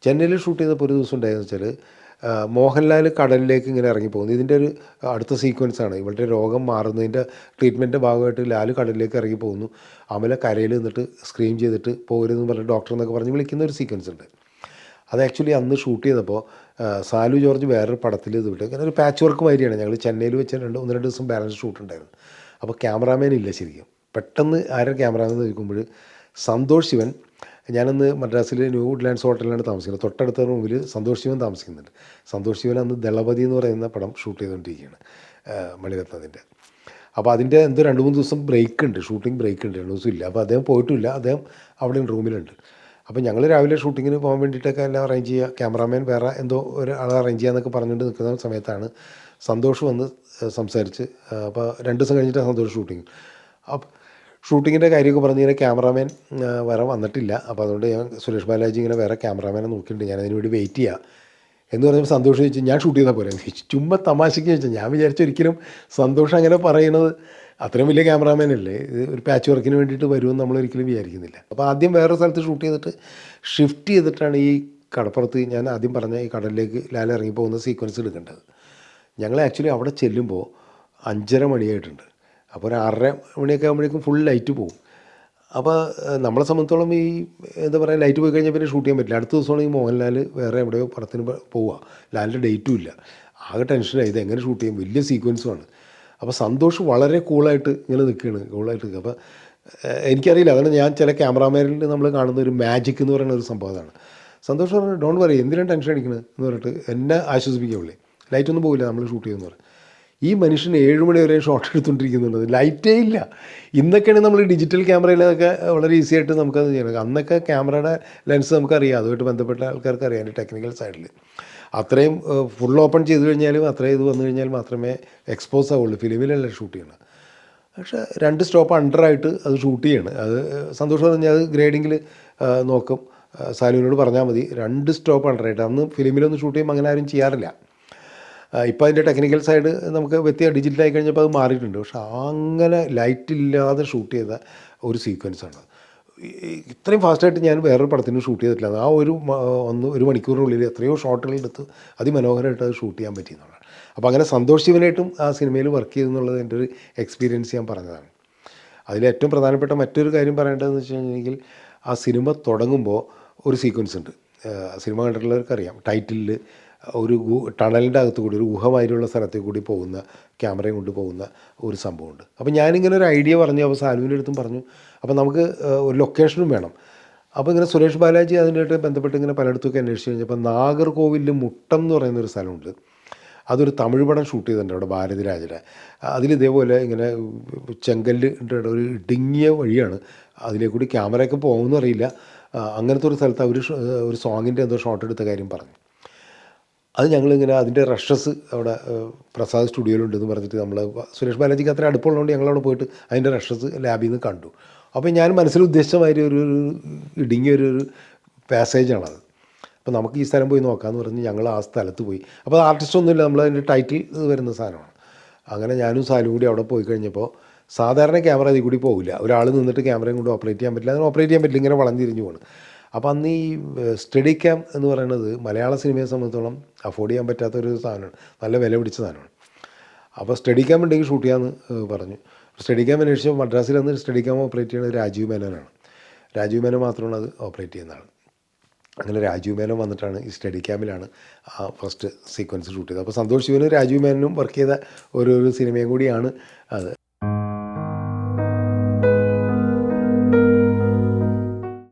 ചെന്നൈയിൽ ഷൂട്ട് ചെയ്തപ്പോൾ ഒരു ദിവസം ഉണ്ടായെന്ന് വെച്ചാൽ മോഹൻലാൽ കടലിലേക്ക് ഇങ്ങനെ ഇറങ്ങിപ്പോകുന്നു. ഇതിൻ്റെ ഒരു അടുത്ത സീക്വൻസാണ്. ഇവളുടെ രോഗം മാറുന്നതിൻ്റെ ട്രീറ്റ്മെൻറ്റിൻ്റെ ഭാഗമായിട്ട് ലാൽ കടലിലേക്ക് ഇറങ്ങി പോകുന്നു. അമല കരയിൽ നിന്നിട്ട് സ്ക്രീം ചെയ്തിട്ട് പോരുതെന്ന് പറഞ്ഞ് ഡോക്ടർ എന്നൊക്കെ പറഞ്ഞ് വിളിക്കുന്ന ഒരു സീക്വൻസ് ഉണ്ട്. അത് ആക്ച്വലി അന്ന് ഷൂട്ട് ചെയ്തപ്പോൾ സാലു ജോർജ് വേറൊരു പടത്തിൽ ഇത് വിട്ട് ഇങ്ങനെ ഒരു പാച്ച് വർക്ക് മാതിരിയാണ്. ഞങ്ങൾ ചെന്നൈയിൽ വെച്ച് 1-2 ദിവസം ബാലൻസ് ഷൂട്ട് ഉണ്ടായിരുന്നു. അപ്പോൾ ക്യാമറാമാൻ ഇല്ല ശരിക്കും. പെട്ടെന്ന് ആരും ക്യാമറാമാൻ ചോദിക്കുമ്പോൾ സന്തോഷ് ശിവൻ, ഞാനന്ന് മദ്രാസിൽ ന്യൂ വുഡ്ലാൻഡ്സ് ഹോട്ടലിലാണ് താമസിക്കുന്നത്. തൊട്ടടുത്ത റൂമിൽ സന്തോഷ് ശിവൻ താമസിക്കുന്നുണ്ട്. സന്തോഷ് ശിവൻ അന്ന് ദളപതി എന്ന് പറയുന്ന പടം ഷൂട്ട് ചെയ്തുകൊണ്ടിരിക്കുകയാണ്, മണിരത്നത്തിൻ്റെ. അപ്പോൾ അതിൻ്റെ എന്തോ 2-3 ദിവസം ബ്രേക്ക് ഉണ്ട്, ഷൂട്ടിംഗ് ബ്രേക്ക് ഉണ്ട്, 2 ദിവസം ഇല്ല. അപ്പോൾ അദ്ദേഹം പോയിട്ടില്ല, അദ്ദേഹം അവിടെ റൂമിലുണ്ട്. അപ്പോൾ ഞങ്ങൾ രാവിലെ ഷൂട്ടിങ്ങിന് പോകാൻ വേണ്ടിയിട്ടൊക്കെ എല്ലാം അറേഞ്ച് ചെയ്യുക, ക്യാമറാമാൻ വേറെ എന്തോ ഒരു ആളെ അറേഞ്ച് ചെയ്യാമെന്നൊക്കെ പറഞ്ഞുകൊണ്ട് നിൽക്കുന്ന സമയത്താണ് സന്തോഷ് വന്ന് സംസാരിച്ച്. അപ്പോൾ 2 ദിവസം കഴിഞ്ഞിട്ടാണ് സന്തോഷ് ഷൂട്ടിങ്. അപ്പോൾ ഷൂട്ടിങ്ങിൻ്റെ കാര്യമൊക്കെ പറഞ്ഞ് ഇങ്ങനെ ക്യാമറാമാൻ വേറെ വന്നിട്ടില്ല, അപ്പോൾ അതുകൊണ്ട് ഞാൻ സുരേഷ് ബാലാജി ഇങ്ങനെ വേറെ ക്യാമറാമാനെ നോക്കിയിട്ടുണ്ട്, ഞാൻ അതിന് വേണ്ടി വെയിറ്റ് ചെയ്യുക എന്ന് പറഞ്ഞപ്പോൾ സന്തോഷം ചോദിച്ചു ഞാൻ ഷൂട്ട് ചെയ്താൽ പോലെ ചോദിച്ചു. ചുമ്മാ തമാശയ്ക്ക് ചോദിച്ചാൽ ഞാൻ വിചാരിച്ചൊരിക്കലും സന്തോഷം അങ്ങനെ പറയുന്നത്, അത്രയും വലിയ ക്യാമറാമാനല്ലേ, ഇത് ഒരു പാച്ച് വർക്കിന് വേണ്ടിയിട്ട് വരുമെന്ന് നമ്മളൊരിക്കലും വിചാരിക്കുന്നില്ല. അപ്പോൾ ആദ്യം വേറെ സ്ഥലത്ത് ഷൂട്ട് ചെയ്തിട്ട് ഷിഫ്റ്റ് ചെയ്തിട്ടാണ് ഈ കടപ്പുറത്ത് ഞാൻ ആദ്യം പറഞ്ഞ ഈ കടലിലേക്ക് ലാൽ ഇറങ്ങിപ്പോകുന്ന സീക്വൻസ് എടുക്കേണ്ടത്. ഞങ്ങൾ ആക്ച്വലി അവിടെ ചെല്ലുമ്പോൾ 5:30 മണിയായിട്ടുണ്ട്. അപ്പോൾ ഒരു 6:30 മണിയൊക്കെ ആകുമ്പോഴേക്കും ഫുൾ ലൈറ്റ് പോകും. അപ്പോൾ നമ്മളെ സംബന്ധിച്ചോളം ഈ എന്താ പറയുക, ലൈറ്റ് പോയി കഴിഞ്ഞാൽ പിന്നെ ഷൂട്ട് ചെയ്യാൻ പറ്റില്ല. അടുത്ത ദിവസമാണ് ഈ മോഹൻലാൽ വേറെ എവിടെയോ പടത്തിന് പോവുക, ലാലിൻ്റെ ഡേറ്റും ഇല്ല. ആകെ ടെൻഷനായി, ഇത് എങ്ങനെ ഷൂട്ട് ചെയ്യും, വലിയ സീക്വൻസുമാണ്. അപ്പോൾ സന്തോഷ് വളരെ കൂളായിട്ട് ഇങ്ങനെ നിൽക്കുകയാണ്, കൂളായിട്ട് നിൽക്കുക. അപ്പോൾ എനിക്കറിയില്ല, അതാണ് ഞാൻ ചില ക്യാമറാമാനിൽ നമ്മൾ കാണുന്ന ഒരു മാജിക് എന്ന് പറയുന്ന ഒരു സംഭവം അതാണ്. സന്തോഷ് പറഞ്ഞു ഡോണ്ട് വറി, എന്തിനാണ് ടെൻഷൻ അടിക്കുന്നത് എന്ന് പറഞ്ഞിട്ട് എന്നെ ആശ്വസിപ്പിക്കുകയുള്ളേ, ലൈറ്റൊന്നും പോകില്ല നമ്മൾ ഷൂട്ട് ചെയ്യുമെന്ന് പറഞ്ഞു. ഈ മനുഷ്യൻ 7 മണി വരെ ഷോട്ട് എടുത്തുകൊണ്ടിരിക്കുന്നുണ്ട്, ലൈറ്റേ ഇല്ല. ഇന്നൊക്കെയാണ് നമ്മൾ ഡിജിറ്റൽ ക്യാമറയിലൊക്കെ വളരെ ഈസി ആയിട്ട് നമുക്കത് ചെയ്യണം. അന്നൊക്കെ ക്യാമറയുടെ ലെൻസ് നമുക്കറിയാം, അതുമായിട്ട് ബന്ധപ്പെട്ട ആൾക്കാർക്ക് അറിയാം, ടെക്നിക്കൽ സൈഡിൽ അത്രയും ഫുൾ ഓപ്പൺ ചെയ്ത് കഴിഞ്ഞാലും അത്രയും ഇത് വന്നു കഴിഞ്ഞാൽ മാത്രമേ എക്സ്പോസ് ആവുള്ളൂ. ഫിലിമിലല്ല ഷൂട്ട് ചെയ്യണം. പക്ഷേ 2 സ്റ്റോപ്പ് അണ്ടറായിട്ട് അത് ഷൂട്ട് ചെയ്യണം. അത് സന്തോഷം പറഞ്ഞാൽ അത് ഗ്രേഡിങ്ങിൽ നോക്കും, സാലുവിനോട് പറഞ്ഞാൽ മതി. 2 സ്റ്റോപ്പ് അണ്ടറായിട്ട്. അന്ന് ഫിലിമിലൊന്നും ഷൂട്ട് ചെയ്യുമ്പോൾ അങ്ങനെ ആരും ചെയ്യാറില്ല. ഇപ്പോൾ അതിൻ്റെ ടെക്നിക്കൽ സൈഡ് നമുക്ക് ഡിജിറ്റലായി കഴിഞ്ഞപ്പോൾ അത് മാറിയിട്ടുണ്ട്. പക്ഷെ അങ്ങനെ ലൈറ്റ് ഇല്ലാതെ ഷൂട്ട് ചെയ്ത ഒരു സീക്വൻസാണ്. ഇത്രയും ഫാസ്റ്റായിട്ട് ഞാൻ വേറൊരു പടത്തിന് ഷൂട്ട് ചെയ്തിട്ടില്ല. ആ ഒരു മണിക്കൂറിനുള്ളിൽ എത്രയോ ഷോട്ടുകൾ എടുത്ത് അതിമനോഹരമായിട്ട് അത് ഷൂട്ട് ചെയ്യാൻ പറ്റിയെന്നുള്ളതാണ്. അപ്പോൾ അങ്ങനെ സന്തോഷ് ശിവനായിട്ടും ആ സിനിമയിൽ വർക്ക് ചെയ്തെന്നുള്ളത് എൻ്റെ ഒരു എക്സ്പീരിയൻസ് ഞാൻ പറഞ്ഞതാണ്. അതിലേറ്റവും പ്രധാനപ്പെട്ട മറ്റൊരു കാര്യം പറയേണ്ടതെന്ന് വെച്ച് കഴിഞ്ഞെങ്കിൽ, ആ സിനിമ തുടങ്ങുമ്പോൾ ഒരു സീക്വൻസ് ഉണ്ട്. സിനിമ കണ്ടിട്ടുള്ളവർക്കറിയാം, ടൈറ്റിലിൽ ഒരു ടണലിൻ്റെ അകത്ത് കൂടി, ഒരു ഗുഹമാതിരിയുള്ള സ്ഥലത്തേക്ക് കൂടി പോകുന്ന, ക്യാമറയും കൊണ്ട് പോകുന്ന ഒരു സംഭവമുണ്ട്. അപ്പോൾ ഞാനിങ്ങനെ ഒരു ഐഡിയ പറഞ്ഞു, അപ്പോൾ സാലുവിൻ്റെ അടുത്തും പറഞ്ഞു, അപ്പോൾ നമുക്ക് ഒരു ലൊക്കേഷനും വേണം. അപ്പോൾ ഇങ്ങനെ സുരേഷ് ബാലാജി അതിനായിട്ട് ബന്ധപ്പെട്ട് ഇങ്ങനെ പലയിടത്തൊക്കെ അന്വേഷിച്ച് കഴിഞ്ഞപ്പോൾ നാഗർകോവിലിൽ മുട്ടം എന്ന് പറയുന്നൊരു സ്ഥലമുണ്ട്. അതൊരു തമിഴ് പടം ഷൂട്ട് ചെയ്തിട്ടുണ്ട് അവിടെ, ഭാരതിരാജയുടെ. അതിലിതേപോലെ ഇങ്ങനെ ചെങ്കല്ലിൻ്റെ ഒരു ഇടുങ്ങിയ വഴിയാണ്, അതിലേക്കൂടി ക്യാമറയൊക്കെ പോകുമെന്ന് അറിയില്ല. അങ്ങനത്തെ ഒരു സ്ഥലത്ത് അവർ ഒരു സോങ്ങിൻ്റെ എന്തോ ഷോട്ട് എടുത്ത കാര്യം പറഞ്ഞു. അത് ഞങ്ങളിങ്ങനെ അതിൻ്റെ റഷസ് അവിടെ പ്രസാദ് സ്റ്റുഡിയോയിലുണ്ടെന്ന് പറഞ്ഞിട്ട് നമ്മൾ സുരേഷ് ബാലാജിക്ക് അത്ര അടുപ്പമുള്ളതുകൊണ്ട് ഞങ്ങളവിടെ പോയിട്ട് അതിൻ്റെ റഷസ് ലാബിൽ നിന്ന് കണ്ടു. അപ്പോൾ ഞാൻ മനസ്സിൽ ഉദ്ദേശിച്ച മാതിരി ഒരു ഇടുങ്ങിയൊരു പാസേജാണത്. അപ്പോൾ നമുക്ക് ഈ സ്ഥലം പോയി നോക്കാമെന്ന് പറഞ്ഞ് ഞങ്ങൾ ആ സ്ഥലത്ത് പോയി. അപ്പോൾ ആർട്ടിസ്റ്റൊന്നുമില്ല, നമ്മൾ അതിൻ്റെ ടൈറ്റിൽ വരുന്ന സാധനമാണ്. അങ്ങനെ ഞാനും സാലും കൂടി അവിടെ പോയി കഴിഞ്ഞപ്പോൾ, സാധാരണ ക്യാമറ ഇതിൽ കൂടി പോകില്ല, ഒരാൾ നിന്നിട്ട് ക്യാമറയും കൊണ്ട് ഓപ്പറേറ്റ് ചെയ്യാൻ പറ്റില്ല, അതിന് ഓപ്പറേറ്റ് ചെയ്യാൻ പറ്റില്ല, ഇങ്ങനെ വളഞ്ഞിരിഞ്ഞു പോകണം. അപ്പോൾ അന്ന് ഈ സ്റ്റഡി ക്യാം എന്ന് പറയുന്നത് മലയാള സിനിമയെ സംബന്ധിച്ചോളം അഫോർഡ് ചെയ്യാൻ പറ്റാത്തൊരു സാധനമാണ്, നല്ല വില പിടിച്ച സാധനമാണ്. അപ്പോൾ സ്റ്റഡി ക്യാം ഉണ്ടെങ്കിൽ ഷൂട്ട് ചെയ്യാമെന്ന് പറഞ്ഞു. സ്റ്റഡി ക്യാം അന്വേഷിച്ച് മദ്രാസിൽ അന്ന് സ്റ്റഡി ക്യാം ഓപ്പറേറ്റ് ചെയ്യുന്നത് രാജീവ് മേനോനാണ്. രാജീവ് മേനോൻ മാത്രമാണ് അത് ഓപ്പറേറ്റ് ചെയ്യുന്ന ആൾ. അങ്ങനെ രാജീവ് മേനോൻ വന്നിട്ടാണ് ഈ സ്റ്റഡി ക്യാമിലാണ് ആ ഫസ്റ്റ് സീക്വൻസ് ഷൂട്ട് ചെയ്തത്. അപ്പോൾ സന്തോഷ് ശിവനും രാജീവ് മേനോനും വർക്ക് ചെയ്ത ഒരു സിനിമയും കൂടിയാണ് അത്.